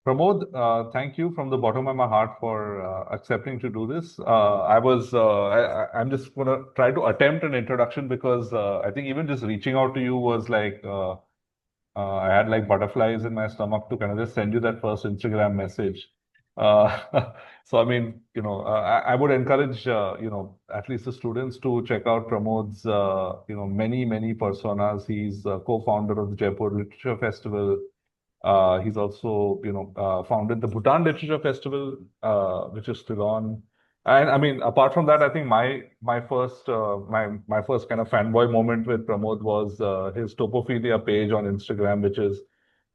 Pramod, thank you from the bottom of my heart for accepting to do this. I'm just gonna try to attempt an introduction because I think even just reaching out to you was like I had like butterflies in my stomach to kind of just send you that first Instagram message. So I mean, I would encourage at least the students to check out Pramod's many personas. He's co-founder of the Jaipur Literature Festival. He's also, founded the Bhutan Literature Festival, which is still on. And I mean, apart from that, I think my first kind of fanboy moment with Pramod was his Topophilia page on Instagram, which is,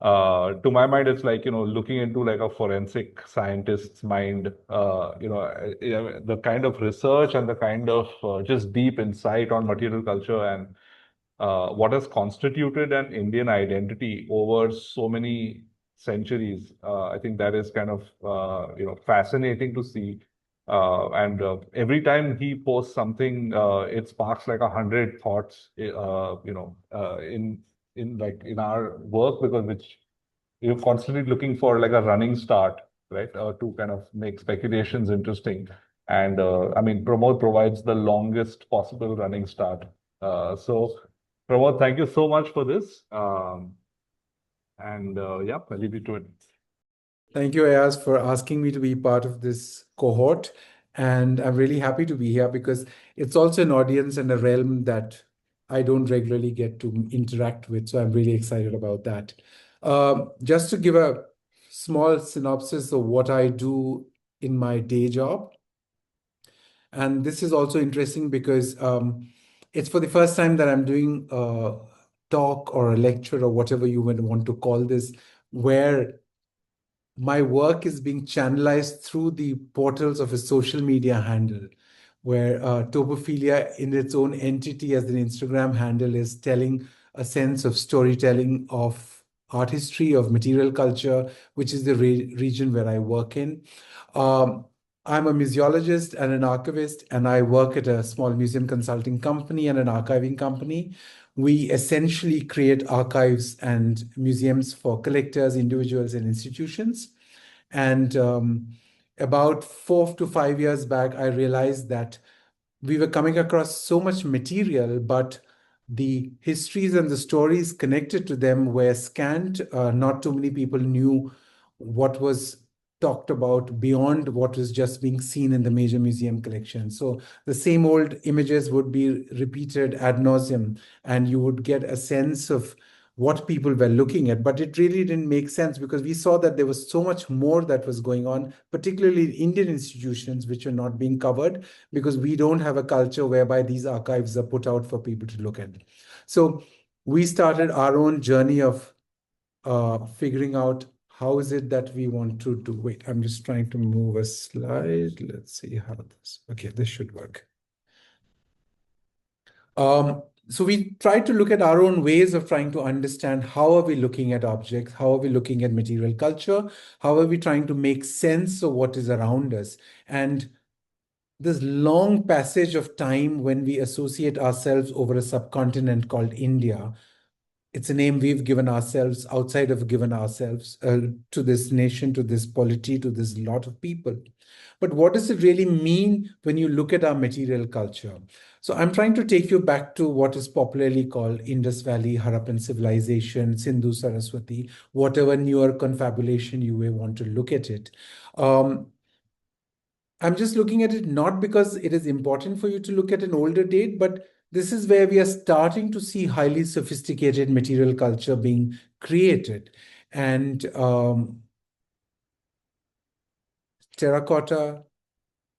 to my mind, it's like looking into like a forensic scientist's mind. The kind of research and the kind of just deep insight on material culture and what has constituted an Indian identity over so many centuries. I think that is kind of fascinating to see. And every time he posts something, it sparks like 100 thoughts. In our work because which you're constantly looking for like a running start, right? To kind of make speculations interesting. And I mean, Pramod provides the longest possible running start. So Pramod, thank you so much for this. Yeah, I'll leave you to it. Thank you, Ayaz, for asking me to be part of this cohort. And I'm really happy to be here because it's also an audience and a realm that I don't regularly get to interact with. So I'm really excited about that. Just to give a small synopsis of what I do in my day job. And this is also interesting because it's for the first time that I'm doing a talk or a lecture or whatever you would want to call this, where my work is being channelized through the portals of a social media handle, where Topophilia in its own entity as an Instagram handle is telling a sense of storytelling of art history, of material culture, which is the region where I work in. Um, I'm a museologist and an archivist, and I work at a small museum consulting company and an archiving company. We essentially create archives and museums for collectors, individuals, and institutions. And about 4 to 5 years back, I realized that we were coming across so much material, but the histories and the stories connected to them were scant. Not too many people knew what was talked about beyond what was just being seen in the major museum collection. So the same old images would be repeated ad nauseum, and you would get a sense of what people were looking at. But it really didn't make sense because we saw that there was so much more that was going on, particularly in Indian institutions, which are not being covered because we don't have a culture whereby these archives are put out for people to look at. So we started our own journey of figuring out how is it that we want to do. Wait, I'm just trying to move a slide. Let's see how this, okay, this should work. So we try to look at our own ways of trying to understand how are we looking at objects, how are we looking at material culture, how are we trying to make sense of what is around us. And this long passage of time when we associate ourselves over a subcontinent called India. It's a name we've given ourselves outside of given ourselves to this nation, to this polity, to this lot of people. But what does it really mean when you look at our material culture? So I'm trying to take you back to what is popularly called Indus Valley, Harappan civilization, Sindhu Saraswati, whatever newer confabulation you may want to look at it. I'm just looking at it not because it is important for you to look at an older date, but this is where we are starting to see highly sophisticated material culture being created. And terracotta,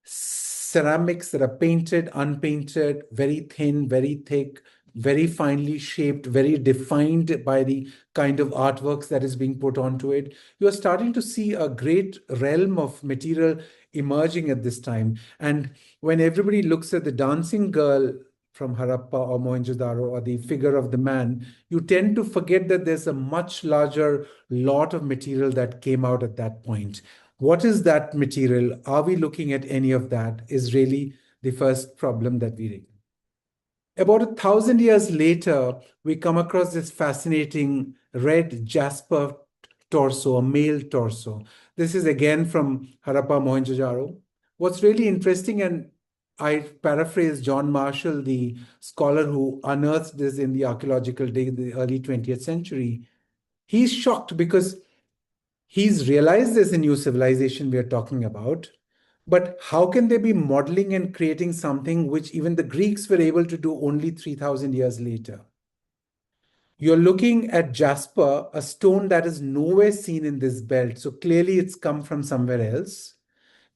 ceramics that are painted, unpainted, very thin, very thick, very finely shaped, very defined by the kind of artworks that is being put onto it. You are starting to see a great realm of material emerging at this time. And when everybody looks at the dancing girl from Harappa or Mohenjo-daro or the figure of the man, you tend to forget that there's a much larger lot of material that came out at that point. What is that material? Are we looking at any of that? Is really the first problem that we raise. About 1,000 years later, we come across this fascinating red jasper torso, a male torso. This is again from Harappa, Mohenjo-daro. What's really interesting, and I paraphrase John Marshall, the scholar who unearthed this in the archaeological day, the early 20th century, he's shocked because he's realized there's a new civilization we are talking about. But how can they be modeling and creating something which even the Greeks were able to do only 3,000 years later? You're looking at jasper, a stone that is nowhere seen in this belt. So clearly it's come from somewhere else.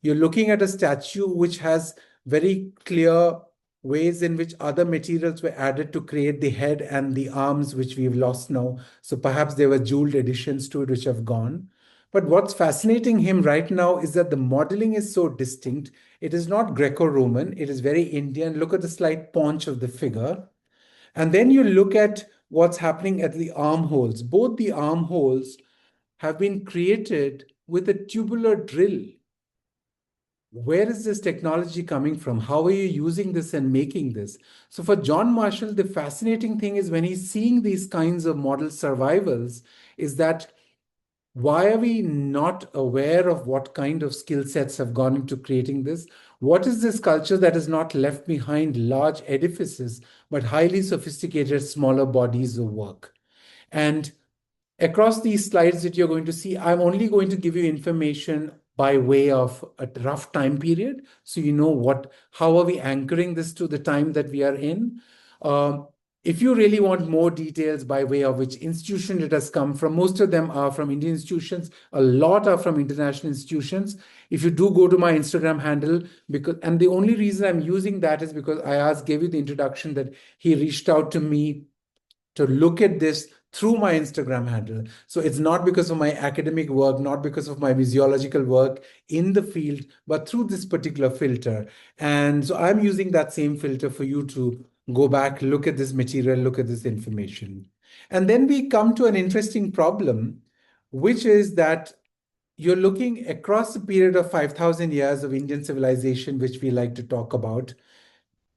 You're looking at a statue which has very clear ways in which other materials were added to create the head and the arms, which we've lost now. So perhaps there were jeweled additions to it which have gone. But what's fascinating him right now is that the modeling is so distinct. It is not Greco-Roman, it is very Indian. Look at the slight paunch of the figure. And then you look at what's happening at the armholes. Both the armholes have been created with a tubular drill. Where is this technology coming from? How are you using this and making this? So for John Marshall, the fascinating thing is when he's seeing these kinds of model survivals is that why are we not aware of what kind of skill sets have gone into creating this? What is this culture that has not left behind large edifices, but highly sophisticated, smaller bodies of work? And across these slides that you're going to see, I'm only going to give you information by way of a rough time period. So you know how are we anchoring this to the time that we are in? If you really want more details by way of which institution it has come from, most of them are from Indian institutions. A lot are from international institutions. If you do go to my Instagram handle, and the only reason I'm using that is because Ayaz gave you the introduction that he reached out to me to look at this through my Instagram handle. So it's not because of my academic work, not because of my museological work in the field, but through this particular filter. And so I'm using that same filter for you to go back, look at this material, look at this information. And then we come to an interesting problem, which is that you're looking across the period of 5,000 years of Indian civilization, which we like to talk about.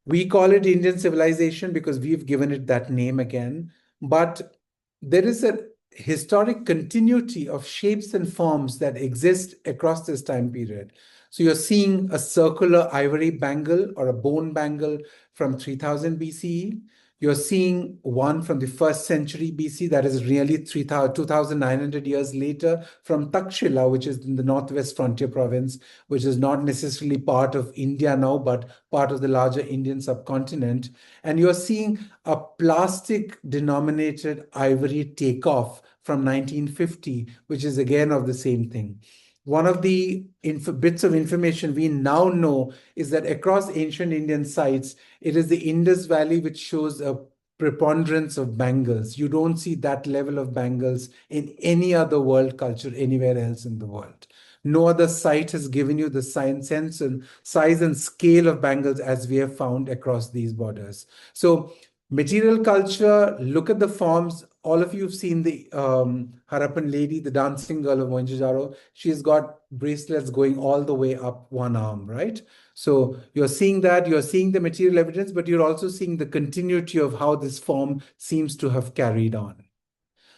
We call it Indian civilization because we've given it that name again. But there is a historic continuity of shapes and forms that exist across this time period. So you're seeing a circular ivory bangle or a bone bangle from 3000 BCE. You're seeing one from the 1st century BC that is really 2,900 years later from Takshila, which is in the northwest frontier province, which is not necessarily part of India now, but part of the larger Indian subcontinent. And you're seeing a plastic denominated ivory takeoff from 1950, which is again of the same thing. One of the bits of information we now know is that across ancient Indian sites, it is the Indus Valley which shows a preponderance of bangles. You don't see that level of bangles in any other world culture anywhere else in the world. No other site has given you the sense and size and scale of bangles as we have found across these borders. So material culture, look at the forms. All of you have seen the Harappan lady, the dancing girl of Mohenjo-daro. She's got bracelets going all the way up one arm, right? So you're seeing that, you're seeing the material evidence, but you're also seeing the continuity of how this form seems to have carried on.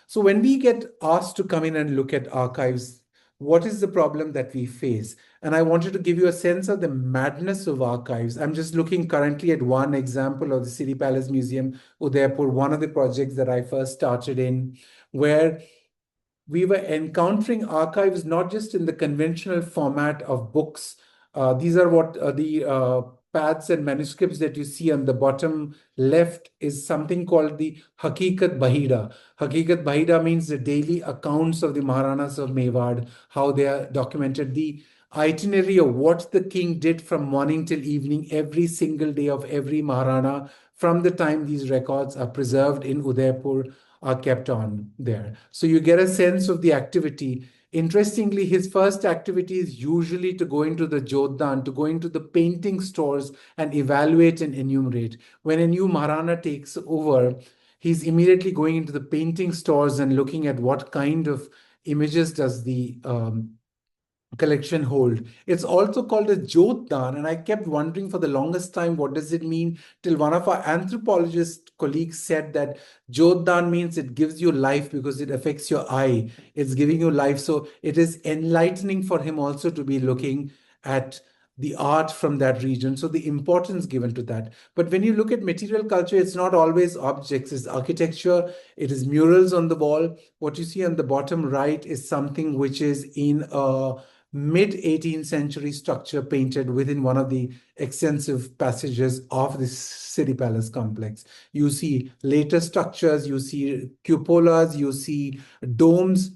So when we get asked to come in and look at archives, what is the problem that we face? And I wanted to give you a sense of the madness of archives. I'm just looking currently at one example of the City Palace Museum, Udaipur, one of the projects that I first started in, where we were encountering archives not just in the conventional format of books. These are what the pads and manuscripts that you see on the bottom left is something called the Hakikat Bahida. Hakikat Bahida means the daily accounts of the Maharanas of Mewad, how they are documented, the itinerary of what the king did from morning till evening, every single day of every Maharana, from the time these records are preserved in Udaipur, are kept on there. So you get a sense of the activity. Interestingly, his first activity is usually to go into the Jodhan, to go into the painting stores and evaluate and enumerate. When a new Maharana takes over, he's immediately going into the painting stores and looking at what kind of images does the collection hold. It's also called a Jodhdan, and I kept wondering for the longest time, what does it mean? Till one of our anthropologist colleagues said that Jodhdan means it gives you life because it affects your eye. It's giving you life. So it is enlightening for him also to be looking at the art from that region. So the importance given to that. But when you look at material culture, it's not always objects, it's architecture, it is murals on the wall. What you see on the bottom right is something which is in a mid 18th century structure painted within one of the extensive passages of this city palace complex. You see later structures, you see cupolas, you see domes.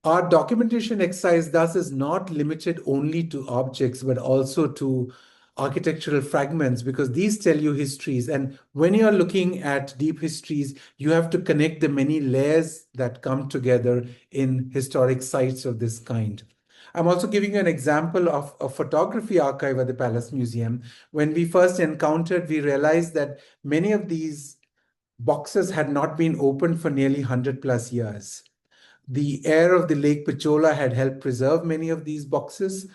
Our documentation exercise thus is not limited only to objects, but also to architectural fragments, because these tell you histories. And when you are looking at deep histories, you have to connect the many layers that come together in historic sites of this kind. I'm also giving you an example of a photography archive at the Palace Museum. When we first encountered, we realized that many of these boxes had not been opened for nearly 100 plus years. The air of the Lake Pichola had helped preserve many of these boxes.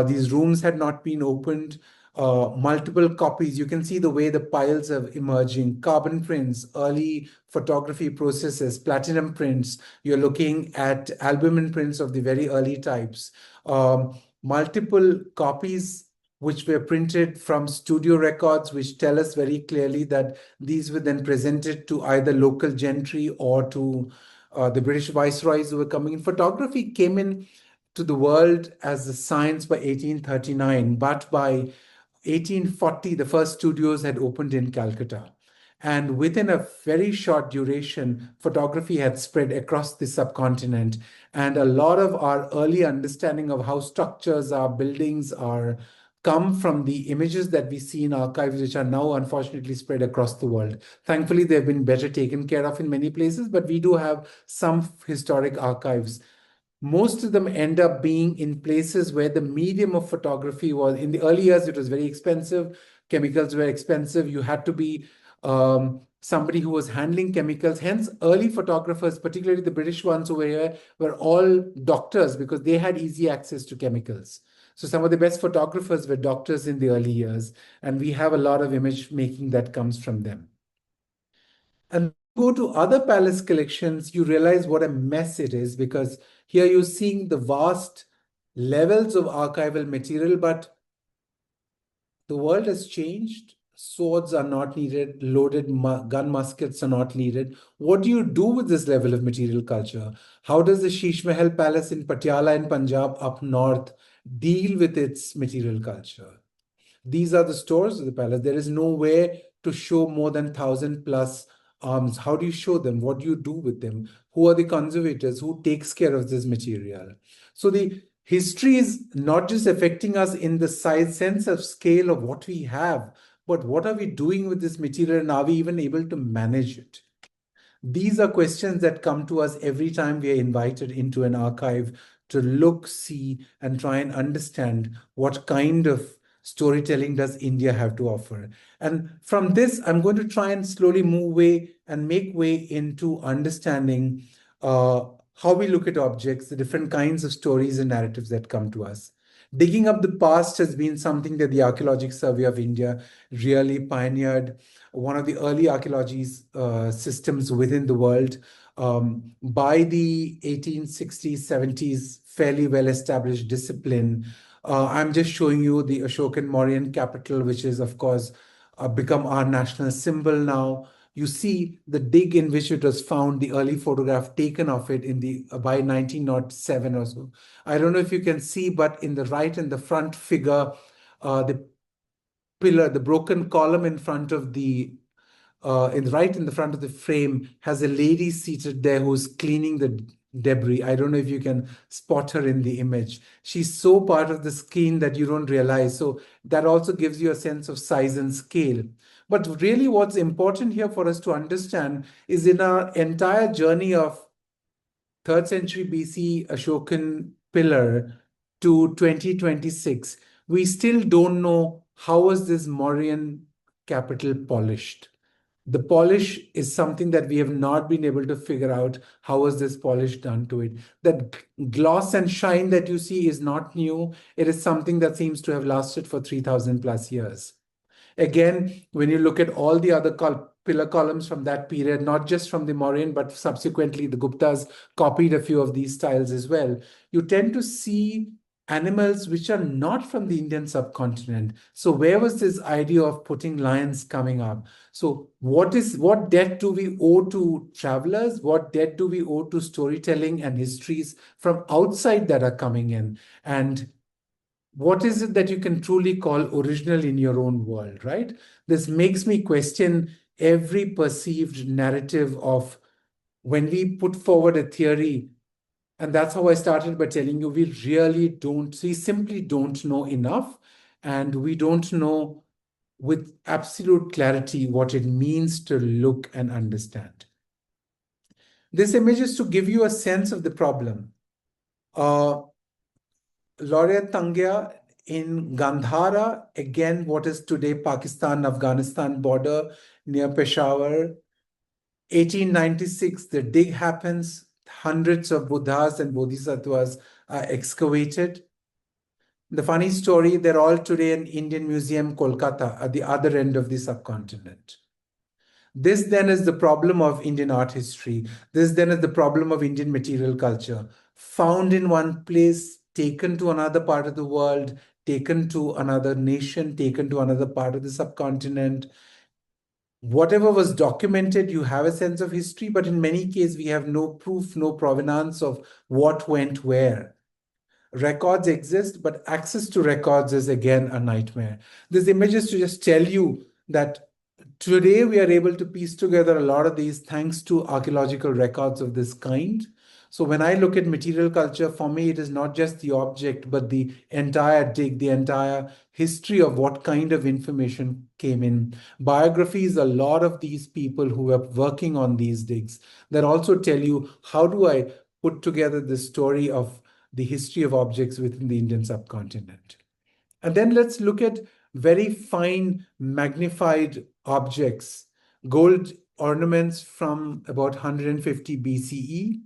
These rooms had not been opened. Multiple copies. You can see the way the piles are emerging. Carbon prints, early photography processes, platinum prints. You're looking at albumin prints of the very early types. Multiple copies which were printed from studio records, which tell us very clearly that these were then presented to either local gentry or to the British viceroys who were coming in. Photography came in to the world as a science by 1839, but by 1840, the first studios had opened in Calcutta. And within a very short duration, photography had spread across the subcontinent. And a lot of our early understanding of how structures are, buildings are, come from the images that we see in archives, which are now unfortunately spread across the world. Thankfully, they've been better taken care of in many places, but we do have some historic archives. Most of them end up being in places where the medium of photography was, in the early years, it was very expensive. Chemicals were expensive. You had to be somebody who was handling chemicals. Hence, early photographers, particularly the British ones who were here, were all doctors because they had easy access to chemicals. So some of the best photographers were doctors in the early years, and we have a lot of image making that comes from them. And go to other palace collections, you realize what a mess it is, because here you're seeing the vast levels of archival material, but the world has changed. Swords are not needed, loaded gun muskets are not needed. What do you do with this level of material culture? How does the Sheesh Mahal Palace in Patiala in Punjab up north deal with its material culture? These are the stores of the palace. There is no way to show more than 1,000 plus arms. How do you show them? What do you do with them? Who are the conservators? Who takes care of this material? So the history is not just affecting us in the size sense of scale of what we have, but what are we doing with this material, and are we even able to manage it? These are questions that come to us every time we are invited into an archive to look, see, and try and understand what kind of storytelling does India have to offer. And from this, I'm going to try and slowly move way and make way into understanding how we look at objects, the different kinds of stories and narratives that come to us. Digging up the past has been something that the Archaeological Survey of India really pioneered, one of the early archaeology systems within the world. By the 1860s, 70s, fairly well-established discipline. I'm just showing you the Ashokan Mauryan Capital, which is, of course, become our national symbol now. You see the dig in which it was found, the early photograph taken of it in the by 1907 or so. I don't know if you can see, but in the right and the front figure, the pillar, the broken column in front of the right in the front of the frame has a lady seated there who's cleaning the debris. I don't know if you can spot her in the image. She's so part of the scene that you don't realize. So that also gives you a sense of size and scale. But really what's important here for us to understand is in our entire journey of 3rd century BC Ashokan pillar to 2026, we still don't know how was this Mauryan capital polished. The polish is something that we have not been able to figure out how was this polish done to it. That gloss and shine that you see is not new. It is something that seems to have lasted for 3,000 plus years. Again, when you look at all the other pillar columns from that period, not just from the Mauryan, but subsequently the Guptas copied a few of these styles as well, you tend to see animals which are not from the Indian subcontinent. So where was this idea of putting lions coming up? So what debt do we owe to travelers? What debt do we owe to storytelling and histories from outside that are coming in? And what is it that you can truly call original in your own world, right? This makes me question every perceived narrative of when we put forward a theory. And that's how I started by telling you we simply don't know enough. And we don't know with absolute clarity what it means to look and understand. This image is to give you a sense of the problem. Laureate Tangya in Gandhara, again, what is today Pakistan-Afghanistan border near Peshawar. 1896, the dig happens. Hundreds of Buddhas and Bodhisattvas are excavated. The funny story, they're all today in Indian Museum, Kolkata, at the other end of the subcontinent. This then is the problem of Indian art history. This then is the problem of Indian material culture. Found in one place, taken to another part of the world, taken to another nation, taken to another part of the subcontinent. Whatever was documented, you have a sense of history, but in many cases, we have no proof, no provenance of what went where. Records exist, but access to records is again a nightmare. This image is to just tell you that today we are able to piece together a lot of these thanks to archaeological records of this kind. So when I look at material culture, for me, it is not just the object, but the entire dig, the entire history of what kind of information came in. Biographies, a lot of these people who were working on these digs that also tell you, how do I put together the story of the history of objects within the Indian subcontinent? And then let's look at very fine magnified objects, gold ornaments from about 150 BCE,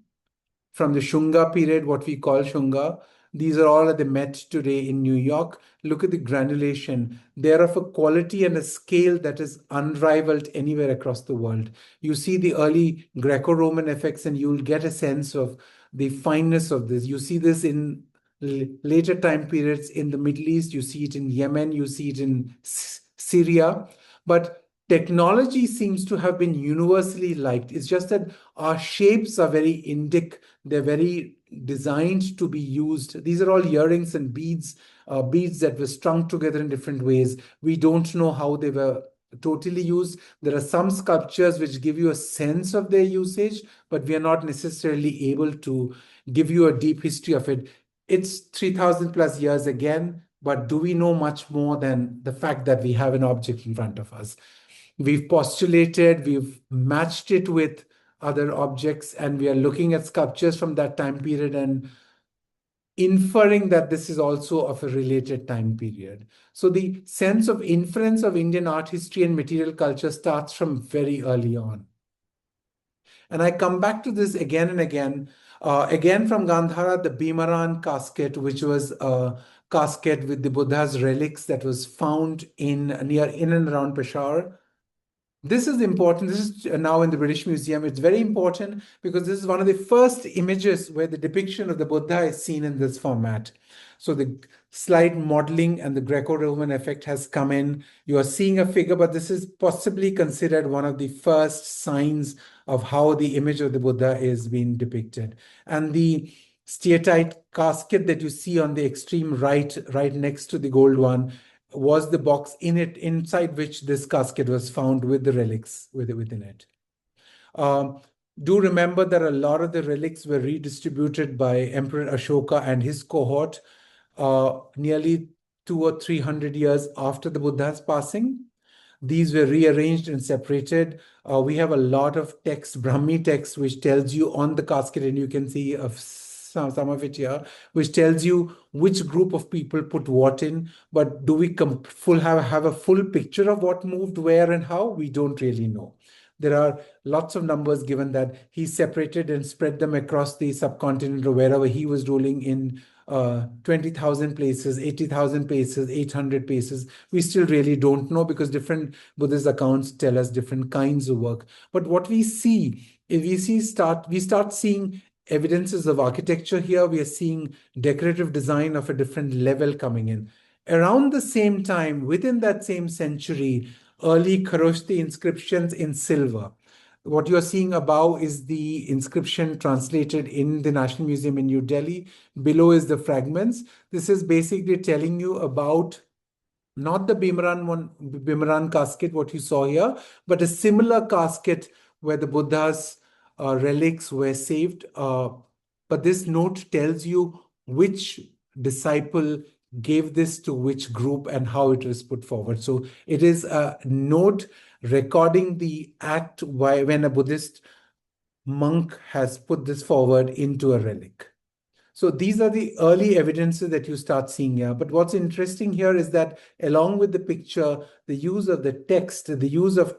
from the Shunga period, what we call Shunga. These are all at the Met today in New York. Look at the granulation. They're of a quality and a scale that is unrivaled anywhere across the world. You see the early Greco-Roman effects and you'll get a sense of the fineness of this. You see this in later time periods in the Middle East. You see it in Yemen. You see it in Syria. But technology seems to have been universally liked. It's just that our shapes are very Indic. They're very designed to be used. These are all earrings and beads, beads that were strung together in different ways. We don't know how they were totally used. There are some sculptures which give you a sense of their usage, but we are not necessarily able to give you a deep history of it. It's 3,000 plus years again, but do we know much more than the fact that we have an object in front of us? We've postulated, we've matched it with other objects, and we are looking at sculptures from that time period and inferring that this is also of a related time period. So the sense of inference of Indian art history and material culture starts from very early on. And I come back to this again and again. Again from Gandhara, the Bimaran casket, which was a casket with the Buddha's relics that was found in and around Peshawar. This is important. This is now in the British Museum. It's very important because this is one of the first images where the depiction of the Buddha is seen in this format. So the slight modeling and the Greco-Roman effect has come in. You are seeing a figure, but this is possibly considered one of the first signs of how the image of the Buddha is being depicted. And the steatite casket that you see on the extreme right next to the gold one, was the box inside which this casket was found with the relics within it. Do remember that a lot of the relics were redistributed by Emperor Ashoka and his cohort nearly 200 or 300 years after the Buddha's passing. These were rearranged and separated. We have a lot of text, Brahmi text, which tells you on the casket, and you can see some of it here, which tells you which group of people put what in. But do we have a full picture of what moved where and how? We don't really know. There are lots of numbers given that he separated and spread them across the subcontinent or wherever he was ruling in 20,000 places, 80,000 places, 800 places. We still really don't know because different Buddhist accounts tell us different kinds of work. But what we see, if we start seeing evidences of architecture here, we are seeing decorative design of a different level coming in. Around the same time, within that same century, early Kharoshthi inscriptions in silver. What you're seeing above is the inscription translated in the National Museum in New Delhi. Below is the fragments. This is basically telling you about not the Bimaran casket, what you saw here, but a similar casket where the Buddha's relics were saved. But this note tells you which disciple gave this to which group and how it was put forward. So it is a note recording the act when a Buddhist monk has put this forward into a relic. So these are the early evidences that you start seeing here. But what's interesting here is that along with the picture, the use of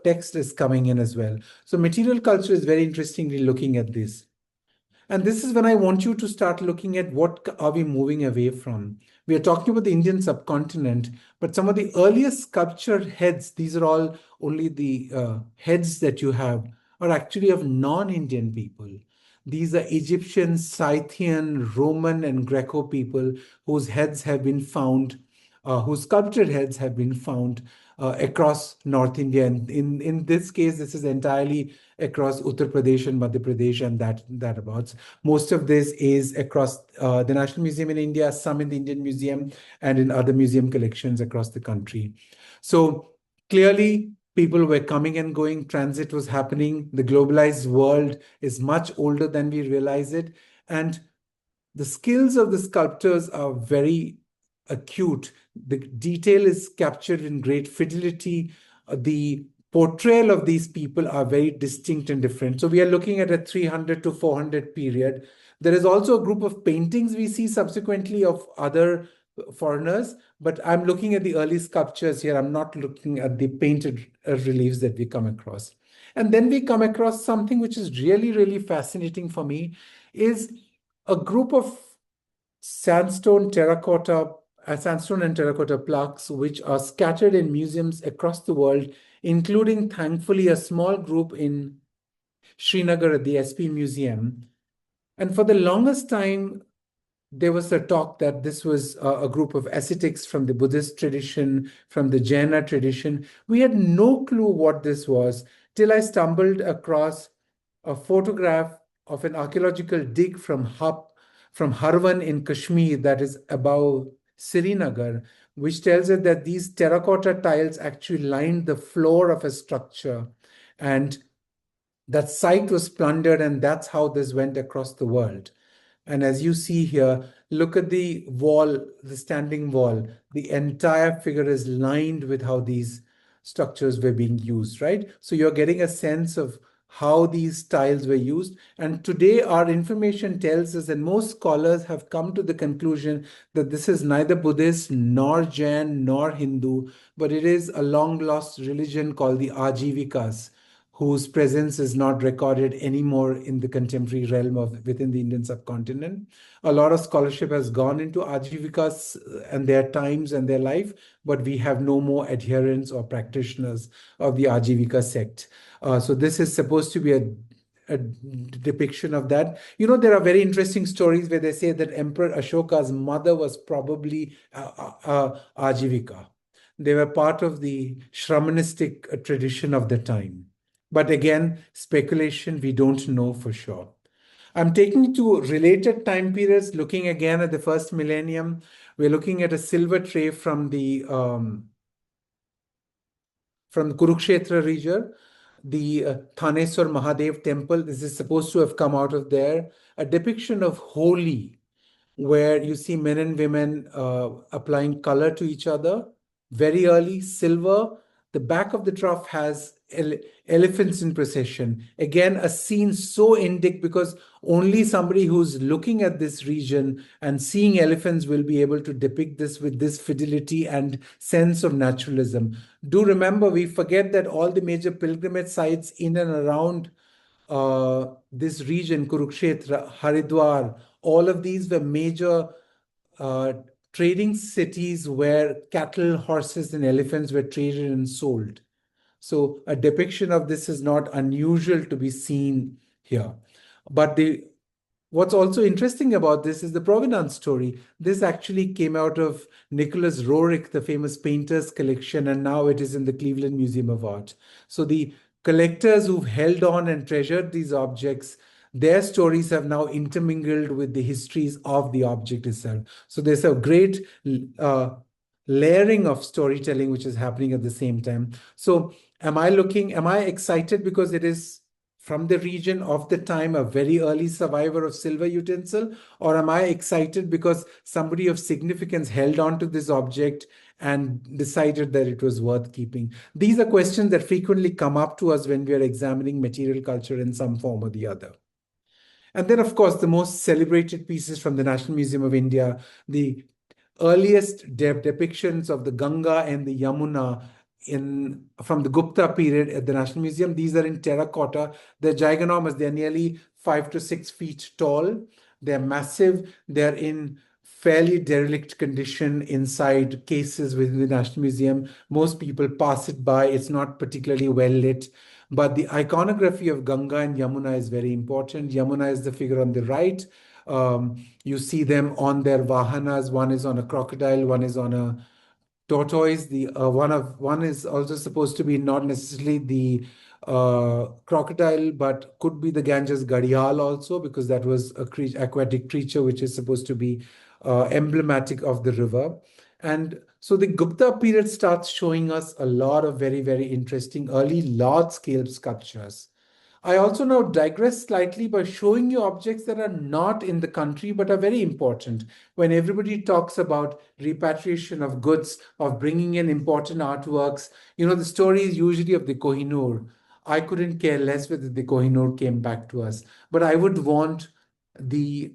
text is coming in as well. So material culture is very interestingly looking at this. And this is when I want you to start looking at what are we moving away from. We are talking about the Indian subcontinent, but some of the earliest sculptured heads, these are all only the heads that you have, are actually of non-Indian people. These are Egyptian, Scythian, Roman, and Greco people whose heads have been found, whose sculptured heads have been found across North India. And in this case, this is entirely across Uttar Pradesh and Madhya Pradesh and that abouts. Most of this is across the National Museum in India, some in the Indian Museum, and in other museum collections across the country. So clearly, people were coming and going, transit was happening. The globalized world is much older than we realize it. And the skills of the sculptors are very acute. The detail is captured in great fidelity. The portrayal of these people are very distinct and different. So we are looking at a 300 to 400 period. There is also a group of paintings we see subsequently of other foreigners, but I'm looking at the early sculptures here. I'm not looking at the painted reliefs that we come across. And then we come across something which is really, really fascinating for me, is a group of sandstone and terracotta plaques which are scattered in museums across the world, including, thankfully, a small group in Srinagar at the SP Museum. And for the longest time, there was a talk that this was a group of ascetics from the Buddhist tradition, from the Jaina tradition. We had no clue what this was till I stumbled across a photograph of an archaeological dig from Harwan in Kashmir, that is above Srinagar, which tells us that these terracotta tiles actually lined the floor of a structure. And that site was plundered, and that's how this went across the world. And as you see here, look at the wall, the standing wall. The entire figure is lined with how these structures were being used, right? So you're getting a sense of how these tiles were used. And today our information tells us, and most scholars have come to the conclusion that this is neither Buddhist nor Jain nor Hindu, but it is a long lost religion called the Ajivikas, whose presence is not recorded anymore in the contemporary realm of within the Indian subcontinent. A lot of scholarship has gone into Ajivikas and their times and their life, but we have no more adherents or practitioners of the Ajivika sect. So this is supposed to be a depiction of that. You know, there are very interesting stories where they say that Emperor Ashoka's mother was probably Ajivika. They were part of the Shramanistic tradition of the time. But again, speculation, we don't know for sure. I'm taking you to related time periods, looking again at the first millennium. We're looking at a silver tray from the Kurukshetra region, the Thaneswar Mahadev temple. This is supposed to have come out of there. A depiction of Holi, where you see men and women applying color to each other. Very early, silver. The back of the trough has elephants in procession. Again, a scene so indic because only somebody who's looking at this region and seeing elephants will be able to depict this with this fidelity and sense of naturalism. Do remember, we forget that all the major pilgrimage sites in and around this region, Kurukshetra, Haridwar, all of these were major uh, trading cities where cattle, horses, and elephants were traded and sold. So a depiction of this is not unusual to be seen here. But what's also interesting about this is the provenance story. This actually came out of Nicholas Roerich, the famous painter's collection, and now it is in the Cleveland Museum of Art. So the collectors who've held on and treasured these objects, their stories have now intermingled with the histories of the object itself. So there's a great layering of storytelling which is happening at the same time. So am I excited because it is from the region of the time, a very early survivor of silver utensil? Or am I excited because somebody of significance held on to this object and decided that it was worth keeping? These are questions that frequently come up to us when we are examining material culture in some form or the other. And then, of course, the most celebrated pieces from the National Museum of India, the earliest depictions of the Ganga and the Yamuna from the Gupta period at the National Museum. These are in terracotta. They're giganormous. They're nearly 5 to 6 feet tall. They're massive. They're in fairly derelict condition inside cases within the National Museum. Most people pass it by. It's not particularly well lit. But the iconography of Ganga and Yamuna is very important. Yamuna is the figure on the right. You see them on their vahanas. One is on a crocodile, one is on a tortoise. The one is also supposed to be not necessarily the crocodile, but could be the Ganges Gadial also, because that was a aquatic creature which is supposed to be emblematic of the river. And so the Gupta period starts showing us a lot of very, very interesting early large-scale sculptures. I also now digress slightly by showing you objects that are not in the country but are very important. When everybody talks about repatriation of goods, of bringing in important artworks, the story is usually of the Kohinoor. I couldn't care less whether the Kohinoor came back to us, but I would want the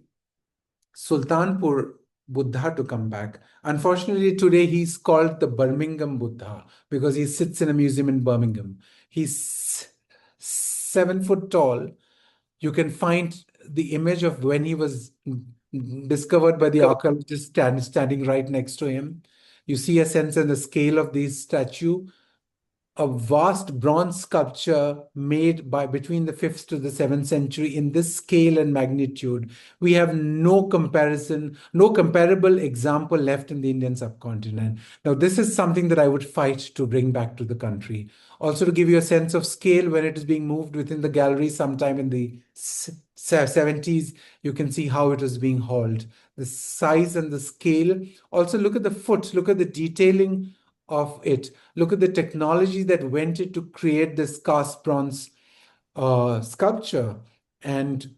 Sultanpur Buddha to come back. Unfortunately, today he's called the Birmingham Buddha because he sits in a museum in Birmingham. He's 7 foot tall. You can find the image of when he was discovered by the archaeologist standing right next to him. You see a sense in the scale of this statue. A vast bronze sculpture made by between the 5th to the 7th century in this scale and magnitude. We have no comparison, no comparable example left in the Indian subcontinent. Now, this is something that I would fight to bring back to the country. Also, to give you a sense of scale, when it is being moved within the gallery sometime in the 70s, you can see how it is being hauled. The size and the scale. Also, look at the foot, look at the detailing of it. Look at the technology that went into create this cast bronze sculpture and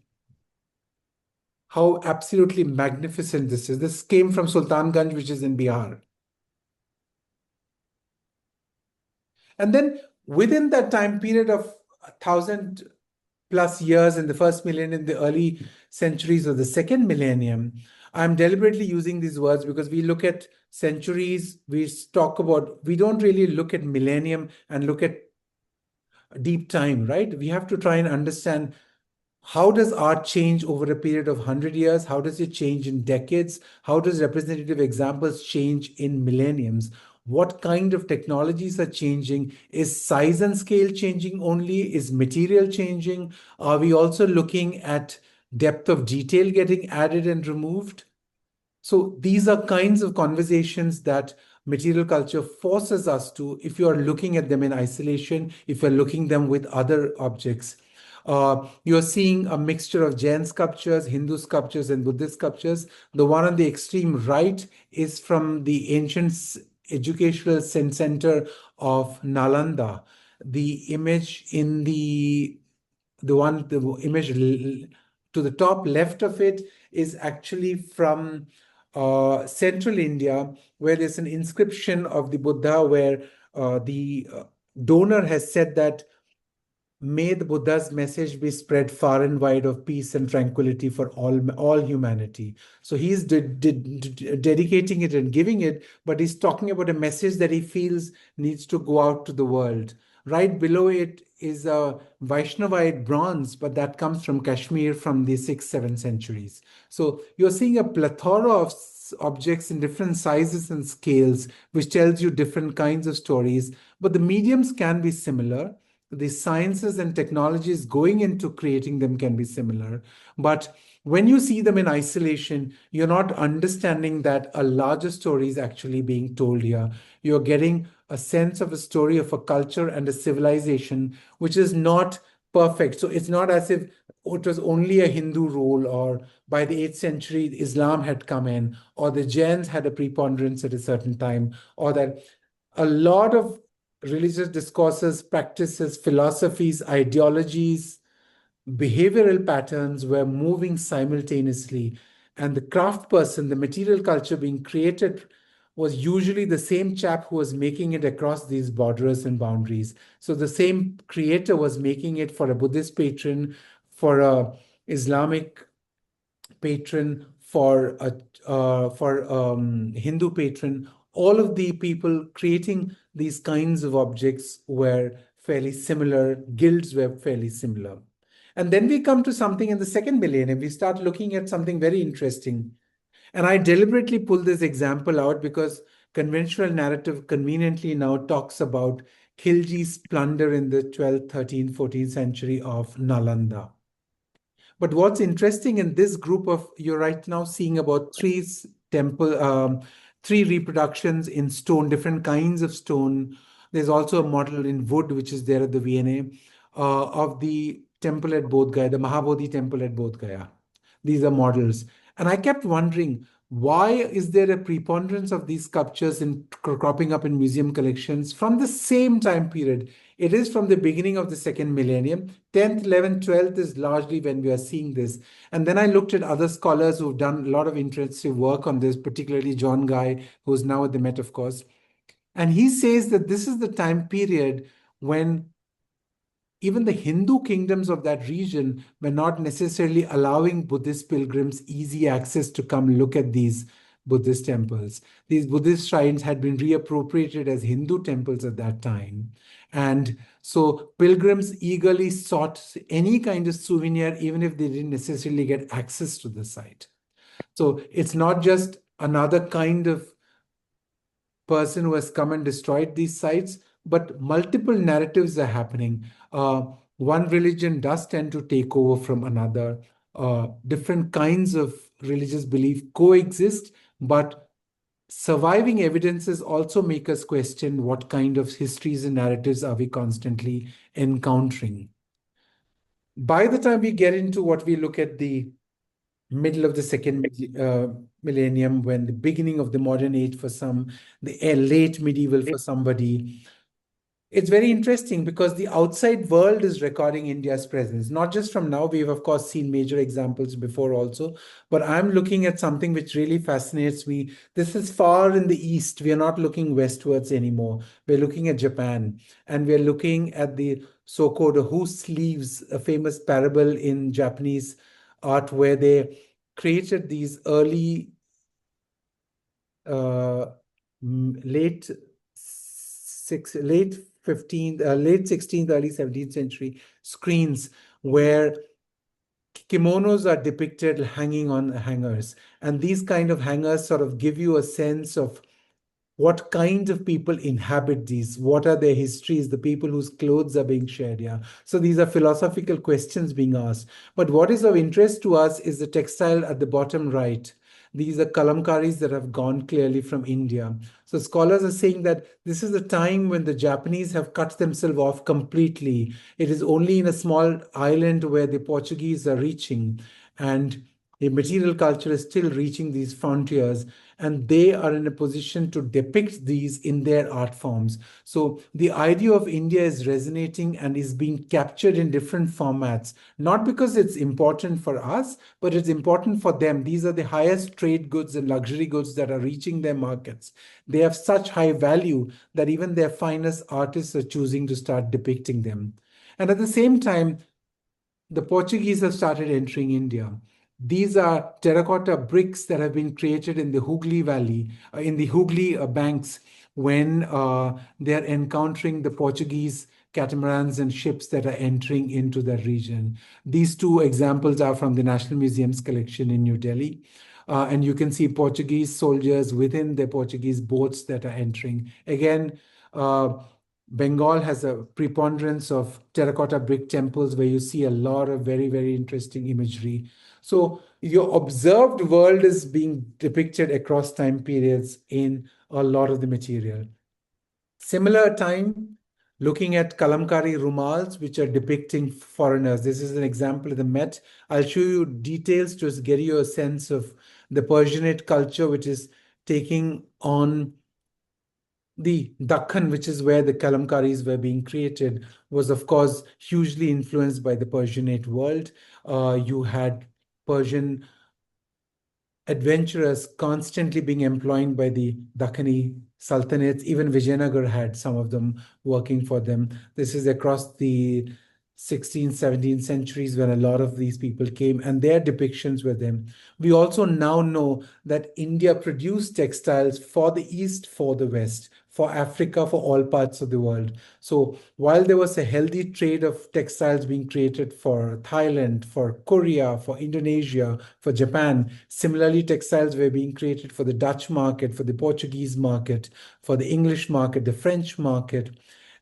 how absolutely magnificent this is. This came from Sultanganj, which is in Bihar. And then within that time period of 1,000+ years in the first millennium, in the early centuries of the second millennium, I'm deliberately using these words because we look at centuries, we don't really look at millennium and look at deep time, right? We have to try and understand, how does art change over a period of 100 years? How does it change in decades? How does representative examples change in millenniums? What kind of technologies are changing? Is size and scale changing only? Is material changing? Are we also looking at depth of detail getting added and removed? So these are kinds of conversations that material culture forces us to, if you are looking at them in isolation, if you're looking them with other objects. You're seeing a mixture of Jain sculptures, Hindu sculptures, and Buddhist sculptures. The one on the extreme right is from the ancient educational center of Nalanda. The image in the image to the top left of it is actually from central India, where there's an inscription of the Buddha where the donor has said that may the Buddha's message be spread far and wide of peace and tranquility for all humanity. So he's dedicating it and giving it, but he's talking about a message that he feels needs to go out to the world. Right below it is a Vaishnavite bronze, but that comes from Kashmir from the 6th, 7th centuries. So you're seeing a plethora of objects in different sizes and scales, which tells you different kinds of stories, but the mediums can be similar. The sciences and technologies going into creating them can be similar. But when you see them in isolation, you're not understanding that a larger story is actually being told here. You're getting a sense of a story of a culture and a civilization which is not perfect. So it's not as if it was only a Hindu rule, or by the 8th century, Islam had come in, or the Jains had a preponderance at a certain time, or that a lot of religious discourses, practices, philosophies, ideologies, behavioral patterns were moving simultaneously. And the craft person, the material culture being created, was usually the same chap who was making it across these borders and boundaries. So the same creator was making it for a Buddhist patron, for a Islamic patron, for a Hindu patron. All of the people creating these kinds of objects were fairly similar. Guilds were fairly similar. And then we come to something in the second millennium. We start looking at something very interesting. And I deliberately pull this example out because conventional narrative conveniently now talks about Khilji's plunder in the 12th, 13th, 14th century of Nalanda. But what's interesting in this group of, you're right now seeing about three reproductions in stone, different kinds of stone. There's also a model in wood, which is there at the V&A, of the temple at Bodh Gaya, the Mahabodhi Temple at Bodh Gaya. These are models. And I kept wondering, why is there a preponderance of these sculptures cropping up in museum collections from the same time period? It is from the beginning of the second millennium. 10th, 11th, 12th is largely when we are seeing this. And then I looked at other scholars who've done a lot of interesting work on this, particularly John Guy, who's now at the Met, of course. And he says that this is the time period when even the Hindu kingdoms of that region were not necessarily allowing Buddhist pilgrims easy access to come look at these Buddhist temples. These Buddhist shrines had been reappropriated as Hindu temples at that time. And so pilgrims eagerly sought any kind of souvenir, even if they didn't necessarily get access to the site. So it's not just another kind of person who has come and destroyed these sites, but multiple narratives are happening. One religion does tend to take over from another. Different kinds of religious belief coexist, but surviving evidences also make us question what kind of histories and narratives are we constantly encountering. By the time we get into what we look at the middle of the second millennium, when the beginning of the modern age for some, the late medieval for somebody, it's very interesting because the outside world is recording India's presence, not just from now. We've, of course, seen major examples before also, but I'm looking at something which really fascinates me. This is far in the east. We are not looking westwards anymore. We're looking at Japan, and we're looking at the so-called whose sleeves, a famous parable in Japanese art where they created these early late 15th, late 16th, early 17th century screens where kimonos are depicted hanging on hangers. And these kind of hangers sort of give you a sense of what kind of people inhabit these, what are their histories, the people whose clothes are being shared here. So these are philosophical questions being asked. But what is of interest to us is the textile at the bottom right. These are kalamkaris that have gone clearly from India. So scholars are saying that this is the time when the Japanese have cut themselves off completely. It is only in a small island where the Portuguese are reaching. And A material culture is still reaching these frontiers, and they are in a position to depict these in their art forms. So the idea of India is resonating and is being captured in different formats, not because it's important for us, but it's important for them. These are the highest trade goods and luxury goods that are reaching their markets. They have such high value that even their finest artists are choosing to start depicting them. And at the same time, the Portuguese have started entering India. These are terracotta bricks that have been created in the Hooghly Valley, in the Hooghly banks, when they're encountering the Portuguese catamarans and ships that are entering into that region. These two examples are from the National Museum's collection in New Delhi. And you can see Portuguese soldiers within the Portuguese boats that are entering. Again, Bengal has a preponderance of terracotta brick temples where you see a lot of very, very interesting imagery. So your observed world is being depicted across time periods in a lot of the material. Similar time, looking at kalamkari rumals, which are depicting foreigners. This is an example of the Met. I'll show you details to get you a sense of the Persianate culture, which is taking on the Dakhan, which is where the kalamkaris were being created, was of course hugely influenced by the Persianate world. You had Persian adventurers constantly being employed by the Dakhani sultanates. Even Vijayanagar had some of them working for them. This is across the 16th, 17th centuries when a lot of these people came, and their depictions were them. We also now know that India produced textiles for the East, for the West, for Africa, for all parts of the world. So while there was a healthy trade of textiles being created for Thailand, for Korea, for Indonesia, for Japan, similarly, textiles were being created for the Dutch market, for the Portuguese market, for the English market, the French market,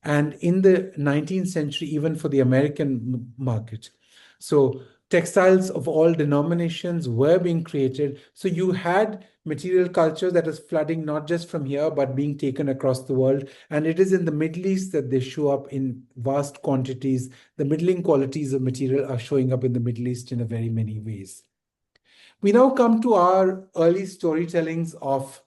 and in the 19th century, even for the American market. So textiles of all denominations were being created. So you had material culture that is flooding not just from here, but being taken across the world. And it is in the Middle East that they show up in vast quantities. The middling qualities of material are showing up in the Middle East in a very many ways. We now come to our early storytellings of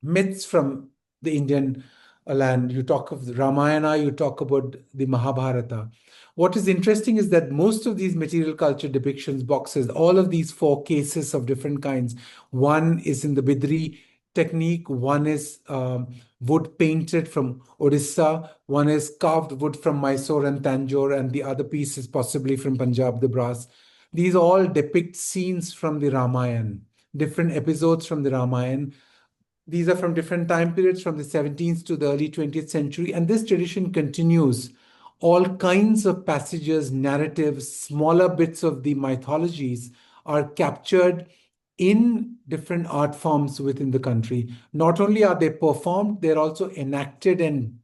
myths from the Indian land. You talk of the Ramayana, you talk about the Mahabharata. What is interesting is that most of these material culture depictions boxes, all of these four cases of different kinds, one is in the Bidri technique, one is wood painted from Odisha, one is carved wood from Mysore and Tanjore, and the other piece is possibly from Punjab, the brass. These all depict scenes from the Ramayana, different episodes from the Ramayana. These are from different time periods from the 17th to the early 20th century. And this tradition continues. All kinds of passages, narratives, smaller bits of the mythologies are captured in different art forms within the country. Not only are they performed, they're also enacted and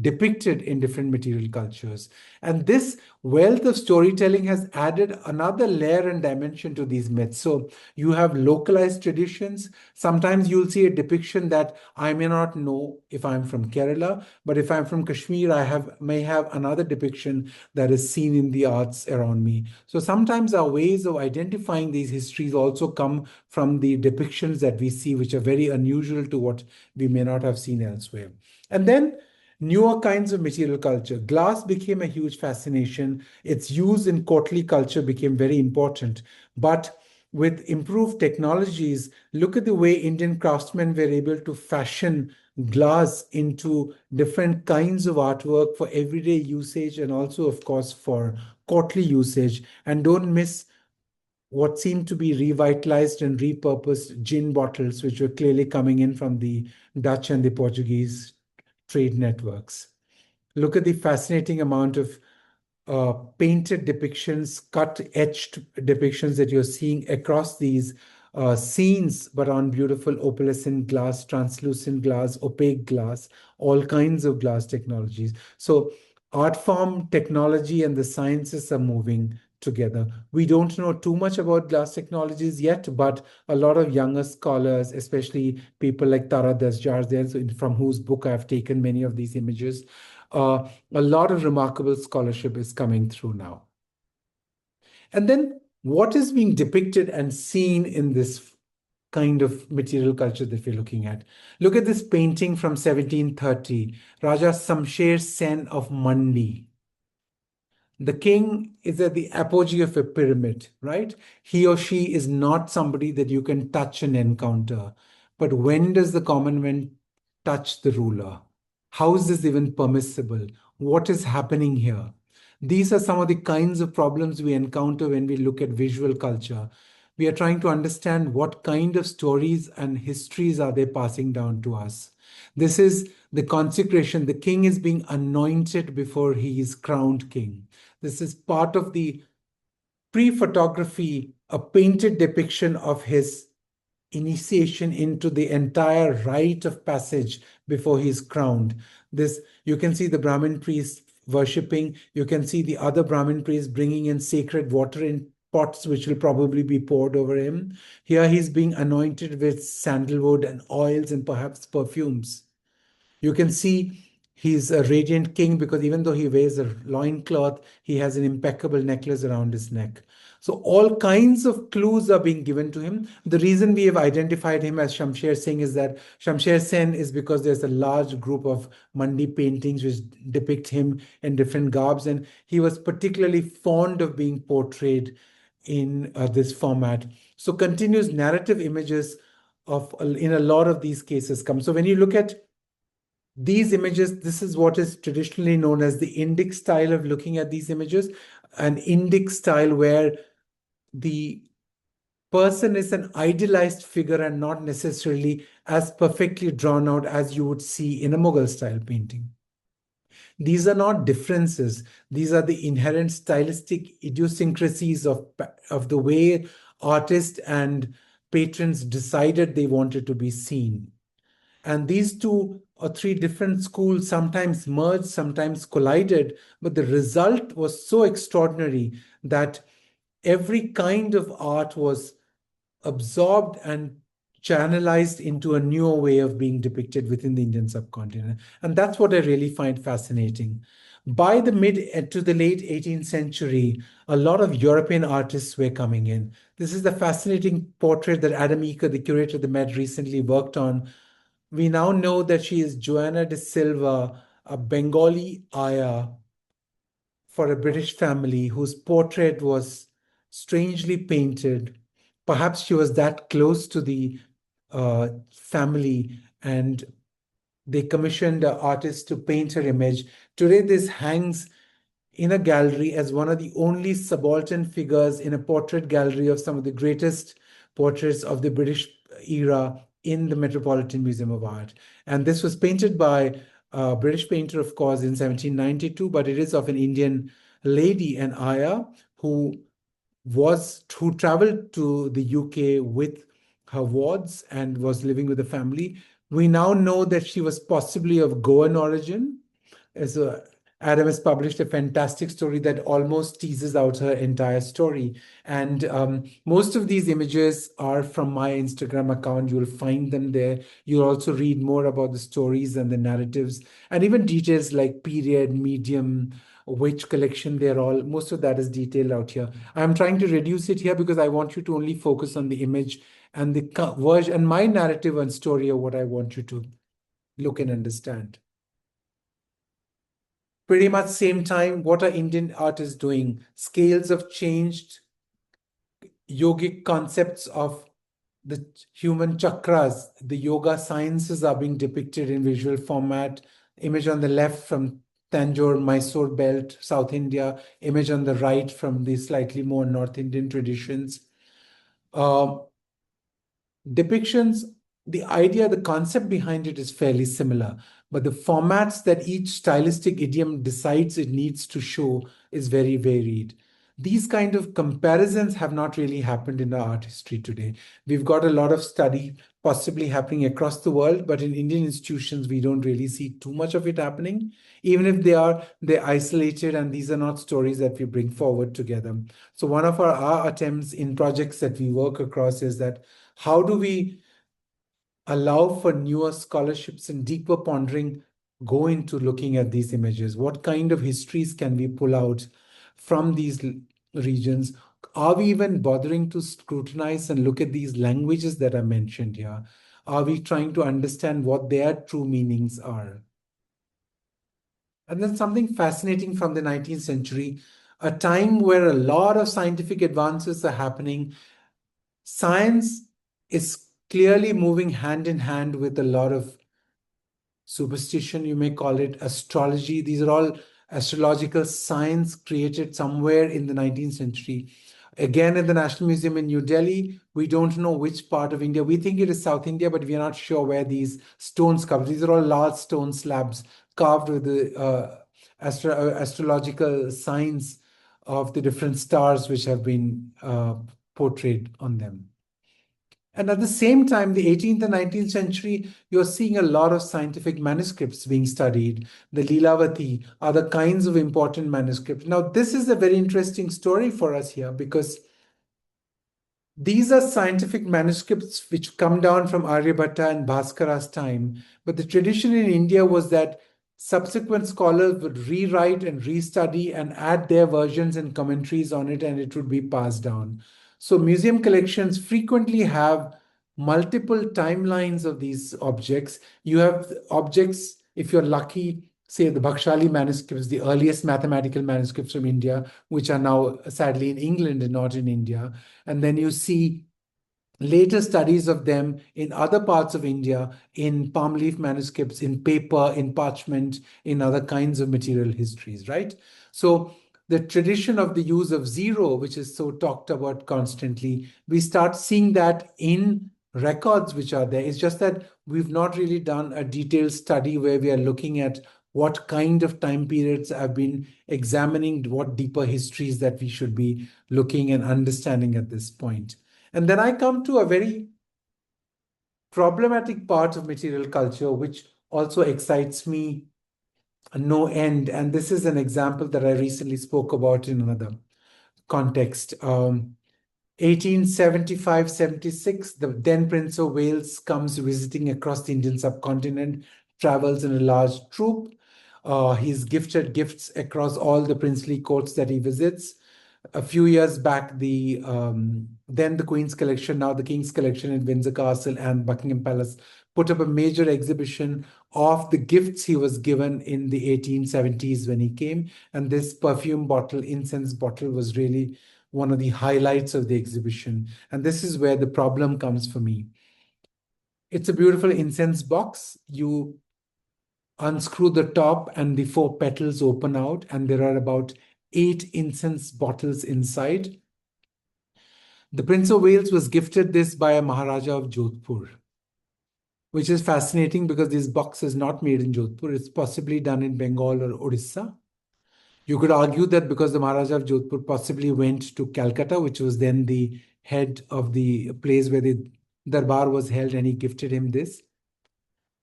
depicted in different material cultures. And this wealth of storytelling has added another layer and dimension to these myths. So you have localized traditions. Sometimes you'll see a depiction that I may not know if I'm from Kerala, but if I'm from Kashmir, may have another depiction that is seen in the arts around me. So sometimes our ways of identifying these histories also come from the depictions that we see, which are very unusual to what we may not have seen elsewhere. And then newer kinds of material culture. Glass became a huge fascination. Its use in courtly culture became very important. But with improved technologies, look at the way Indian craftsmen were able to fashion glass into different kinds of artwork for everyday usage and also, of course, for courtly usage. And don't miss what seemed to be revitalized and repurposed gin bottles, which were clearly coming in from the Dutch and the Portuguese trade networks. Look at the fascinating amount of painted depictions, cut etched depictions that you're seeing across these scenes, but on beautiful opalescent glass, translucent glass, opaque glass, all kinds of glass technologies. So art form, technology, and the sciences are moving together. We don't know too much about glass technologies yet, but a lot of younger scholars, especially people like Tara Dasjarzer, from whose book I've taken many of these images, a lot of remarkable scholarship is coming through now. And then what is being depicted and seen in this kind of material culture that we're looking at. Look at this painting from 1730, Raja Samsher Sen of Mandi. The king is at the apogee of a pyramid, right? He or she is not somebody that you can touch and encounter. But when does the common man touch the ruler? How is this even permissible? What is happening here? These are some of the kinds of problems we encounter when we look at visual culture. We are trying to understand what kind of stories and histories are they passing down to us. This is the consecration. The king is being anointed before he is crowned king. This is part of the pre-photography, a painted depiction of his initiation into the entire rite of passage before he is crowned. This, you can see the Brahmin priest worshipping. You can see the other Brahmin priests bringing in sacred water in pots, which will probably be poured over him. Here he's being anointed with sandalwood and oils and perhaps perfumes. You can see he's a radiant king because even though he wears a loincloth, he has an impeccable necklace around his neck. So all kinds of clues are being given to him. The reason we have identified him as Shamsher Singh is that Shamsher Sen is because there's a large group of Mandi paintings which depict him in different garbs, and he was particularly fond of being portrayed in this format. So continuous narrative images of in a lot of these cases come. So when you look at these images, this is what is traditionally known as the Indic style of looking at these images, an Indic style where the person is an idealized figure and not necessarily as perfectly drawn out as you would see in a Mughal style painting. These are not differences. These are the inherent stylistic idiosyncrasies of the way artists and patrons decided they wanted to be seen. And these two or three different schools sometimes merged, sometimes collided, but the result was so extraordinary that every kind of art was absorbed and channelized into a newer way of being depicted within the Indian subcontinent. And that's what I really find fascinating. By the mid to the late 18th century, a lot of European artists were coming in. This is the fascinating portrait that Adam Eaker, the curator of the Met, recently worked on. We now know that she is Joanna de Silva, a Bengali ayah for a British family whose portrait was strangely painted. Perhaps she was that close to the family and they commissioned an artist to paint her image. Today, this hangs in a gallery as one of the only subaltern figures in a portrait gallery of some of the greatest portraits of the British era in the Metropolitan Museum of Art. And this was painted by a British painter, of course, in 1792, but it is of an Indian lady, an ayah, who traveled to the UK with her wards and was living with the family. We now know that she was possibly of Goan origin. So Adam has published a fantastic story that almost teases out her entire story. And most of these images are from my Instagram account. You'll find them there. You'll also read more about the stories and the narratives and even details like period, medium, which collection they're all. Most of that is detailed out here. I'm trying to reduce it here because I want you to only focus on the image and the version and my narrative and story of what I want you to look and understand. Pretty much same time, what are Indian artists doing? Scales have changed. Yogic concepts of the human chakras, the yoga sciences are being depicted in visual format. Image on the left from Tanjore, Mysore belt, South India. Image on the right from the slightly more North Indian traditions. Depictions, the idea, the concept behind it is fairly similar, but the formats that each stylistic idiom decides it needs to show is very varied. These kind of comparisons have not really happened in our art history today. We've got a lot of study possibly happening across the world, but in Indian institutions, we don't really see too much of it happening. Even if they're isolated, and these are not stories that we bring forward together. So one of our attempts in projects that we work across is that how do we allow for newer scholarships and deeper pondering go into looking at these images? What kind of histories can we pull out from these regions? are we even bothering to scrutinize and look at these languages that are mentioned here? Are we trying to understand what their true meanings are? And then something fascinating from the 19th century, a time where a lot of scientific advances are happening. Science is clearly moving hand in hand with a lot of superstition, you may call it astrology. These are all astrological science created somewhere in the 19th century. Again, at the National Museum in New Delhi, we don't know which part of India. We think it is South India, but we are not sure where these stones come. These are all large stone slabs carved with the astrological signs of the different stars which have been portrayed on them. And at the same time, the 18th and 19th century, you're seeing a lot of scientific manuscripts being studied. The Lilavati, other kinds of important manuscripts. Now, this is a very interesting story for us here because these are scientific manuscripts which come down from Aryabhatta and Bhaskara's time. But the tradition in India was that subsequent scholars would rewrite and restudy and add their versions and commentaries on it, and it would be passed down. So museum collections frequently have multiple timelines of these objects. You have objects, if you're lucky, say the Bhakshali manuscripts, the earliest mathematical manuscripts from India, which are now sadly in England and not in India. And then you see later studies of them in other parts of India, in palm leaf manuscripts, in paper, in parchment, in other kinds of material histories, right? So the tradition of the use of zero, which is so talked about constantly, we start seeing that in records which are there. It's just that we've not really done a detailed study where we are looking at what kind of time periods have been examining, what deeper histories that we should be looking and understanding at this point. And then I come to a very problematic part of material culture, which also excites me no end. And this is an example that I recently spoke about in another context. 1875-76, the then Prince of Wales comes visiting across the Indian subcontinent, travels in a large troop. He's gifted gifts across all the princely courts that he visits. A few years back, then the Queen's Collection, now the King's Collection in Windsor Castle and Buckingham Palace, put up a major exhibition of the gifts he was given in the 1870s when he came. And this perfume bottle, incense bottle, was really one of the highlights of the exhibition. And this is where the problem comes for me. It's a beautiful incense box. You unscrew the top and the 4 petals open out, and there are about 8 incense bottles inside. The Prince of Wales was gifted this by a Maharaja of Jodhpur, which is fascinating because this box is not made in Jodhpur. It's possibly done in Bengal or Orissa. You could argue that because the Maharaja of Jodhpur possibly went to Calcutta, which was then the head of the place where the Darbar was held, and he gifted him this.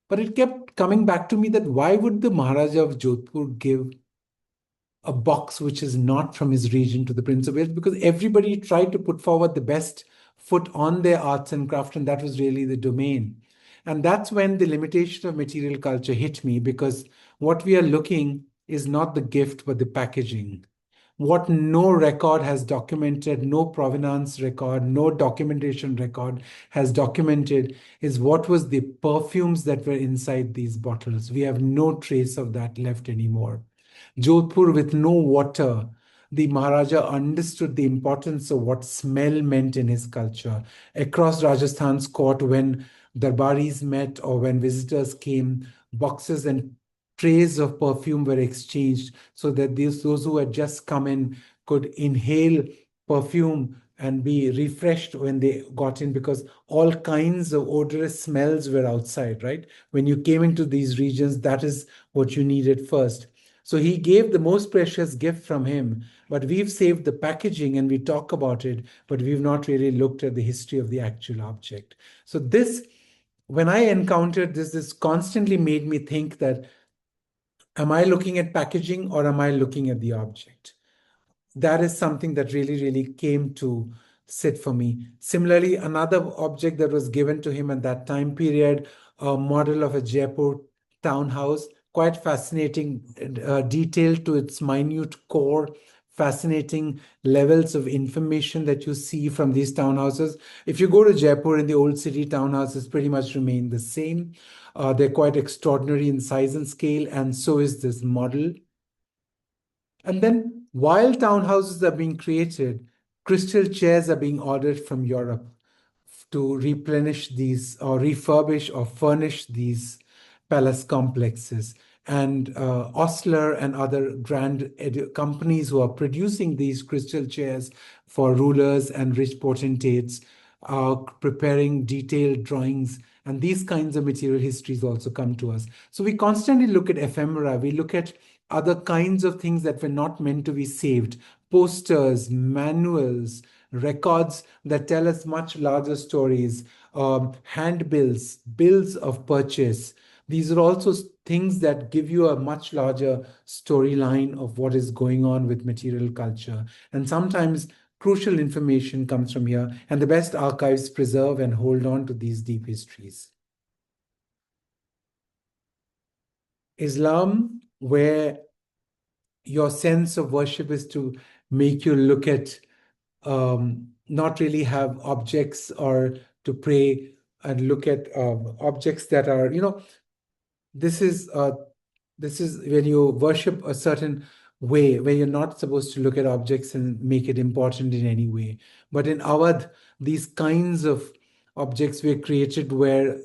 But it kept coming back to me that why would the Maharaja of Jodhpur give a box which is not from his region to the Prince of Wales? Because everybody tried to put forward the best foot on their arts and craft, and that was really the domain. And that's when the limitation of material culture hit me, because what we are looking is not the gift, but the packaging. What no record has documented, no provenance record, no documentation record has documented is what was the perfumes that were inside these bottles. We have no trace of that left anymore. Jodhpur with no water. The Maharaja understood the importance of what smell meant in his culture. Across Rajasthan's court, when Darbaris met or when visitors came, boxes and trays of perfume were exchanged so that those who had just come in could inhale perfume and be refreshed when they got in, because all kinds of odorous smells were outside, right? When you came into these regions, that is what you needed first. So he gave the most precious gift from him, but we've saved the packaging and we talk about it, but we've not really looked at the history of the actual object. So this, when I encountered this, this constantly made me think that, am I looking at packaging or am I looking at the object? That is something that really, really came to sit for me. Similarly, another object that was given to him at that time period, a model of a Jaipur townhouse, quite fascinating, detailed to its minute core, fascinating levels of information that you see from these townhouses. If you go to Jaipur, in the old city, townhouses pretty much remain the same. They're quite extraordinary in size and scale, and so is this model. And then, while townhouses are being created, crystal chairs are being ordered from Europe to replenish these or refurbish or furnish these palace complexes. And Osler and other grand companies who are producing these crystal chairs for rulers and rich potentates are preparing detailed drawings. And these kinds of material histories also come to us. So we constantly look at ephemera. We look at other kinds of things that were not meant to be saved, posters, manuals, records that tell us much larger stories, handbills, bills of purchase. These are also things that give you a much larger storyline of what is going on with material culture. And sometimes crucial information comes from here, and the best archives preserve and hold on to these deep histories. Islam, where your sense of worship is to make you look at, not really have objects, or to pray and look at objects that are, this is when you worship a certain way, where you're not supposed to look at objects and make it important in any way. But in Awadh, these kinds of objects were created where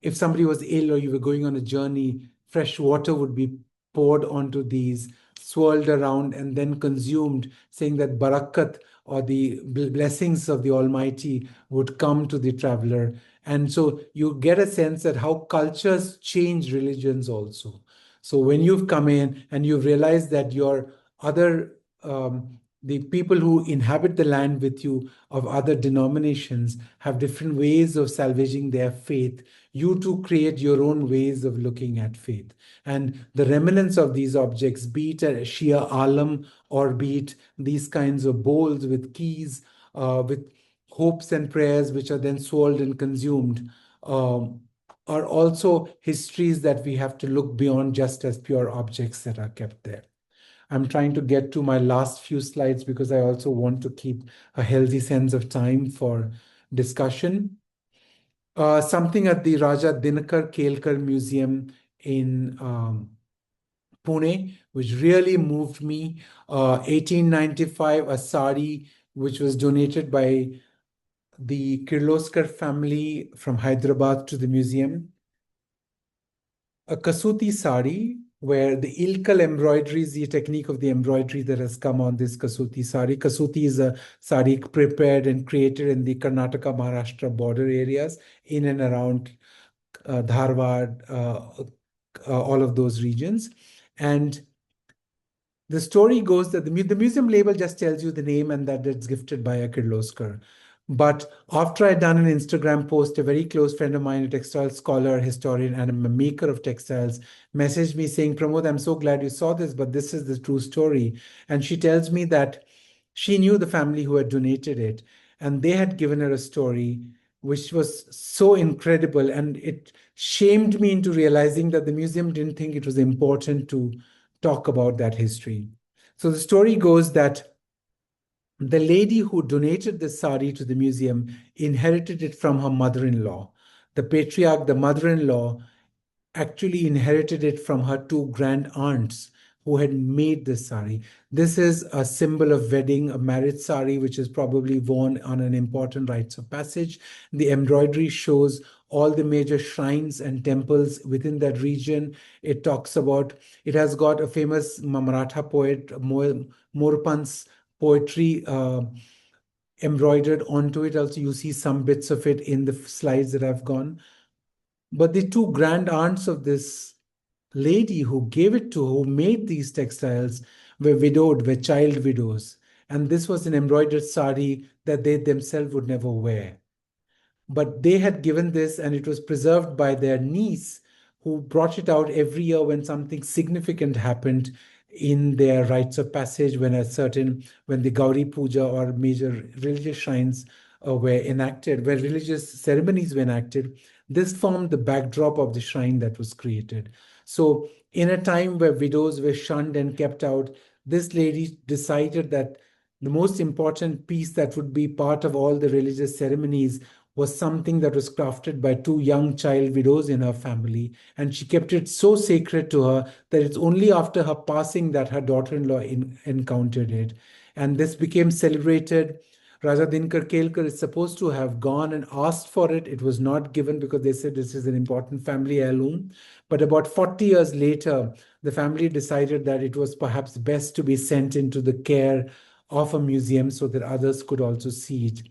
if somebody was ill or you were going on a journey, fresh water would be poured onto these, swirled around, and then consumed, saying that barakat, or the blessings of the Almighty, would come to the traveler. And so you get a sense that how cultures change religions also. So when you've come in and you've realized that your other, the people who inhabit the land with you of other denominations have different ways of salvaging their faith, you too create your own ways of looking at faith. And the remnants of these objects, be it a Shia alam or be it these kinds of bowls with keys, with hopes and prayers, which are then swallowed and consumed, are also histories that we have to look beyond just as pure objects that are kept there. I'm trying to get to my last few slides because I also want to keep a healthy sense of time for discussion. Something at the Raja Dinkar Kelkar Museum in Pune, which really moved me. 1895, a sari which was donated by the Kirloskar family from Hyderabad to the museum. A Kasuti sari, where the ilkal embroidery is the technique of the embroidery that has come on this Kasuti sari. Kasuti is a sari prepared and created in the Karnataka-Maharashtra border areas in and around Dharwad, all of those regions. And the story goes that the museum label just tells you the name and that it's gifted by a Kirloskar. But after I'd done an Instagram post, a very close friend of mine, a textile scholar, historian, and a maker of textiles, messaged me saying, Pramod, I'm so glad you saw this, but this is the true story. And she tells me that she knew the family who had donated it, and they had given her a story which was so incredible. And it shamed me into realizing that the museum didn't think it was important to talk about that history. So the story goes that the lady who donated the sari to the museum inherited it from her mother-in-law. The patriarch, the mother-in-law, actually inherited it from her two grand aunts who had made this sari. This is a symbol of wedding, a marriage sari, which is probably worn on an important rites of passage. The embroidery shows all the major shrines and temples within that region. It talks about, it has got a famous Maratha poet, Morpan's poetry embroidered onto it. Also, you see some bits of it in the slides that I've gone. But the two grand aunts of this lady who gave it to, who made these textiles, were widowed, were child widows. And this was an embroidered sari that they themselves would never wear. But they had given this, and it was preserved by their niece, who brought it out every year when something significant happened in their rites of passage, when the Gauri Puja or major religious shrines were enacted, where religious ceremonies were enacted. This formed the backdrop of the shrine that was created. So in a time where widows were shunned and kept out, this lady decided that the most important piece that would be part of all the religious ceremonies was something that was crafted by two young child widows in her family. And she kept it so sacred to her that it's only after her passing that her daughter-in-law encountered it. And this became celebrated. Raja Dinkar Kelkar is supposed to have gone and asked for it. It was not given because they said this is an important family heirloom. But about 40 years later, the family decided that it was perhaps best to be sent into the care of a museum so that others could also see it.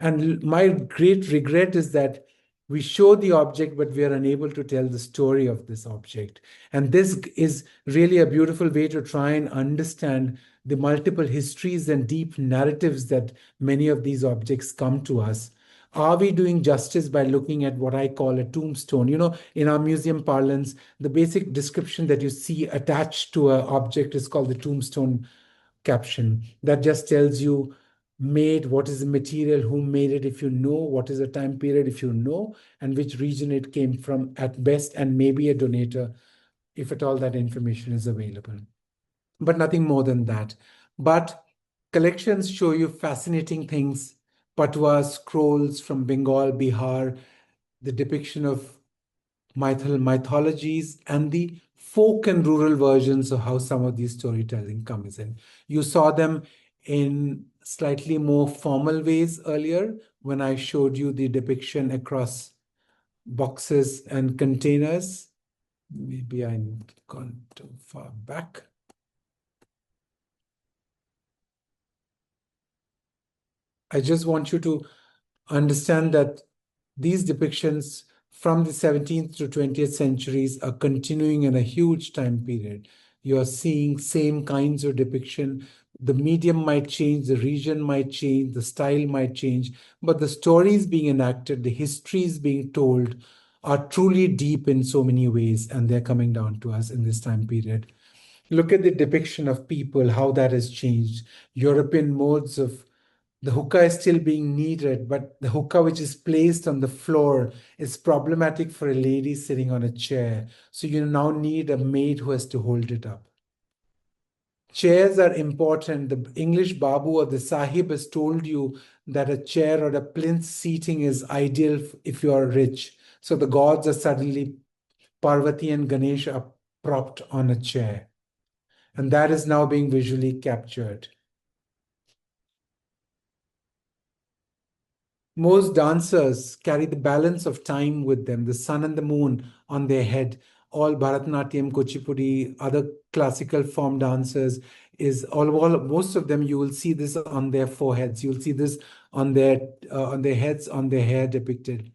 And my great regret is that we show the object, but we are unable to tell the story of this object. And this is really a beautiful way to try and understand the multiple histories and deep narratives that many of these objects come to us. Are we doing justice by looking at what I call a tombstone? In our museum parlance, the basic description that you see attached to an object is called the tombstone caption. That just tells you made, what is the material, who made it, if you know, what is the time period, if you know, and which region it came from at best, and maybe a donator, if at all that information is available. But nothing more than that. But collections show you fascinating things. Patwa scrolls from Bengal, Bihar, the depiction of mythologies, and the folk and rural versions of how some of these storytelling comes in. You saw them in slightly more formal ways earlier when I showed you the depiction across boxes and containers. Maybe I've gone too far back. I just want you to understand that these depictions from the 17th to 20th centuries are continuing in a huge time period. You are seeing same kinds of depiction. The medium might change, the region might change, the style might change, but the stories being enacted, the histories being told are truly deep in so many ways, and they're coming down to us in this time period. Look at the depiction of people, how that has changed. European modes of the hookah is still being needed, but the hookah which is placed on the floor is problematic for a lady sitting on a chair. So you now need a maid who has to hold it up. Chairs are important. The English Babu or the Sahib has told you that a chair or a plinth seating is ideal if you are rich. So the gods are suddenly, Parvati and Ganesh are propped on a chair. And that is now being visually captured. Most dancers carry the balance of time with them, the sun and the moon on their head. All Bharatanatyam, Kuchipudi, other classical form dancers most of them, you will see this on their foreheads. You'll see this on their heads, on their hair depicted.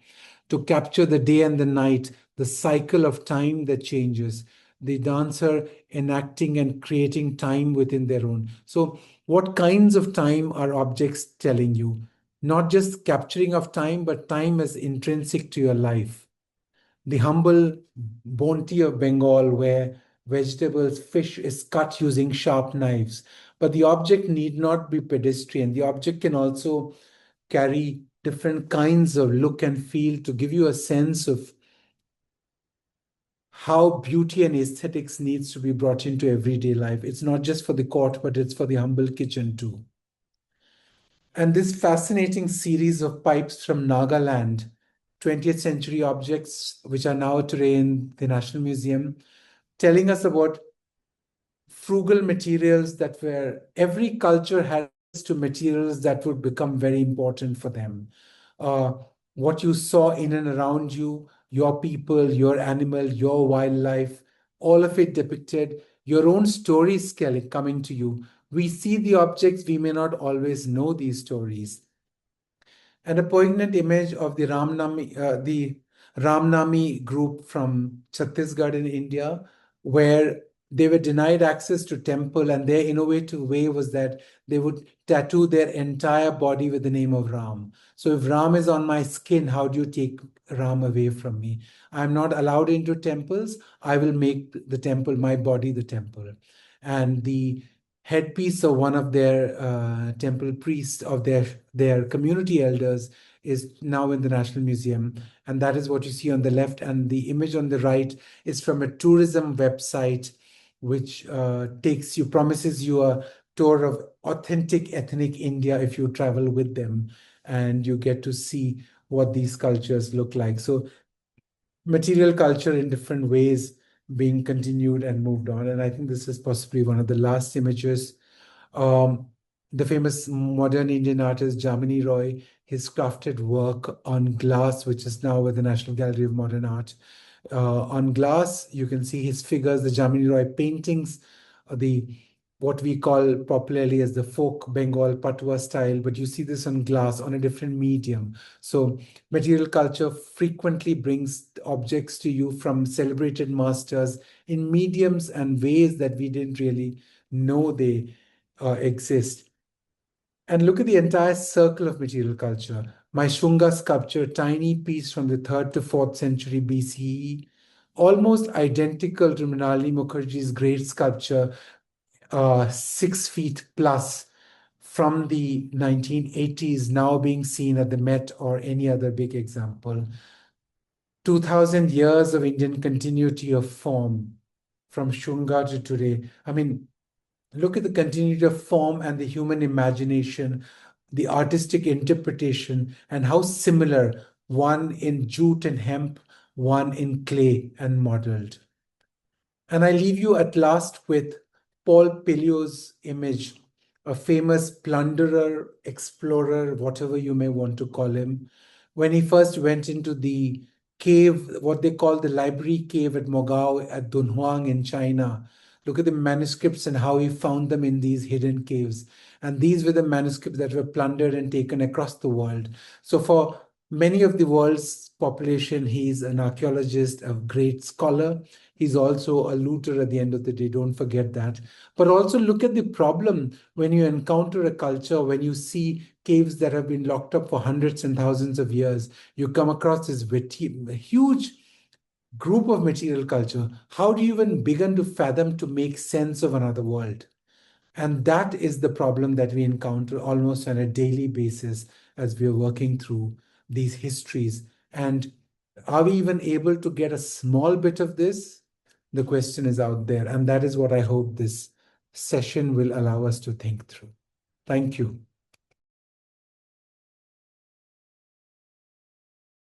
To capture the day and the night, the cycle of time that changes, the dancer enacting and creating time within their own. So what kinds of time are objects telling you? Not just capturing of time, but time as intrinsic to your life. The humble bounty of Bengal, where vegetables, fish is cut using sharp knives. But the object need not be pedestrian. The object can also carry different kinds of look and feel to give you a sense of how beauty and aesthetics needs to be brought into everyday life. It's not just for the court, but it's for the humble kitchen too. And this fascinating series of pipes from Nagaland, 20th century objects, which are now today in the National Museum, telling us about frugal materials that were, every culture had to materials that would become very important for them. Uh, what you saw in and around you, your people, your animal, your wildlife, all of it depicted, your own stories coming to you. We see the objects, we may not always know these stories. And a poignant image of the Ramnami group from Chhattisgarh in India, where they were denied access to temple, and their innovative way was that they would tattoo their entire body with the name of Ram. So if Ram is on my skin, how do you take Ram away from me? I'm not allowed into temples. I will make the temple, my body, the temple. And the headpiece of one of their temple priests, of their community elders, is now in the National Museum. And that is what you see on the left. And the image on the right is from a tourism website which promises you a tour of authentic ethnic India if you travel with them, and you get to see what these cultures look like. So material culture in different ways being continued and moved on. And I think this is possibly one of the last images. Um, the famous modern Indian artist Jamini Roy, his crafted work on glass, which is now with the National Gallery of Modern Art. On glass, you can see his figures, the Jamini Roy paintings, the what we call popularly as the folk Bengal Patwa style, but you see this on glass on a different medium. So material culture frequently brings objects to you from celebrated masters in mediums and ways that we didn't really know they exist. And look at the entire circle of material culture. My Shunga sculpture, tiny piece from the 3rd to 4th century BCE, almost identical to Mrinalini Mukherjee's great sculpture, 6 feet plus, from the 1980s, now being seen at the Met or any other big example. 2000 years of Indian continuity of form from Shunga to today. I mean, look at the continuity of form and the human imagination, the artistic interpretation, and how similar, one in jute and hemp, one in clay and modeled. And I leave you at last with Paul Pelliot's image, a famous plunderer, explorer, whatever you may want to call him, when he first went into the cave, what they call the library cave at Mogao at Dunhuang in China. Look at the manuscripts and how he found them in these hidden caves. And these were the manuscripts that were plundered and taken across the world. So for many of the world's population, he's an archaeologist, a great scholar. He's also a looter at the end of the day. Don't forget that. But also look at the problem when you encounter a culture, when you see caves that have been locked up for hundreds and thousands of years, you come across this huge group of material culture. How do you even begin to fathom to make sense of another world? And that is the problem that we encounter almost on a daily basis as we are working through these histories. And are we even able to get a small bit of this? The question is out there. And that is what I hope this session will allow us to think through. Thank you.